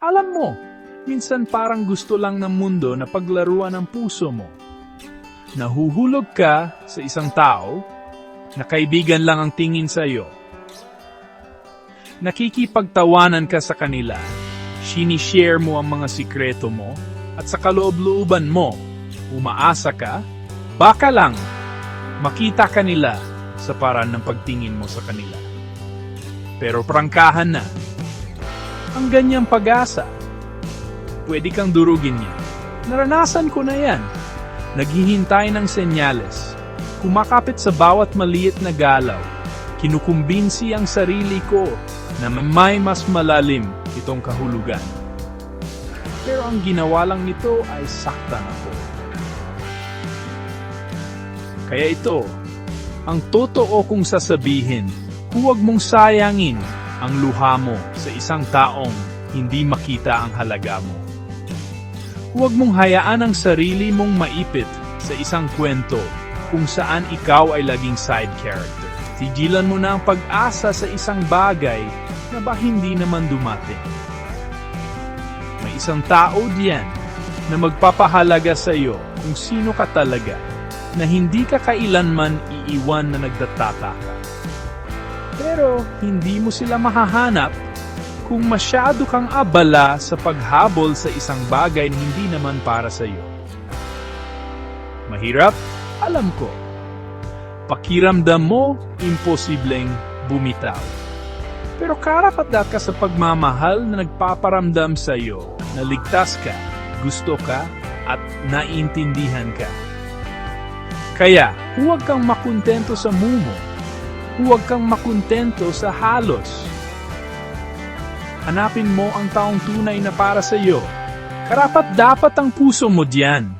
Alam mo, minsan parang gusto lang ng mundo na paglaruan ang puso mo. Nahuhulog ka sa isang tao na kaibigan lang ang tingin sa iyo. Nakikipagtawanan ka sa kanila, sinishare mo ang mga sikreto mo, at sa kaloob-looban mo, umaasa ka, baka lang makita ka nila sa paraan ng pagtingin mo sa kanila. Pero prangkahan na, ang ganyang pag-asa, pwede kang durugin niya. Naranasan ko na yan. Naghihintay ng senyales, kumakapit sa bawat maliit na galaw, kinukumbinsi ang sarili ko na may mas malalim itong kahulugan. Pero ang ginawa lang nito ay saktan ako. Kaya ito, ang totoo kong sasabihin, huwag mong sayangin ang luha mo sa isang taong hindi makita ang halaga mo. Huwag mong hayaan ang sarili mong maipit sa isang kwento kung saan ikaw ay laging side character. Sigilan mo na ang pag-asa sa isang bagay na ba hindi naman dumating. May isang tao diyan na magpapahalaga sa iyo kung sino ka talaga, na hindi ka kailanman iiwan na nagtataka. Pero hindi mo sila mahahanap kung masyado kang abala sa paghabol sa isang bagay na hindi naman para sa iyo. Mahirap? Alam ko. Pakiramdam mo, imposibleng bumitaw. Pero karapat-dapat ka sa pagmamahal na nagpaparamdam sa iyo na ligtas ka, gusto ka, at naiintindihan ka. Kaya, huwag kang makontento sa mumo. Huwag kang makontento sa halos. Hanapin mo ang taong tunay na para sa iyo. Karapat-dapat ang puso mo diyan.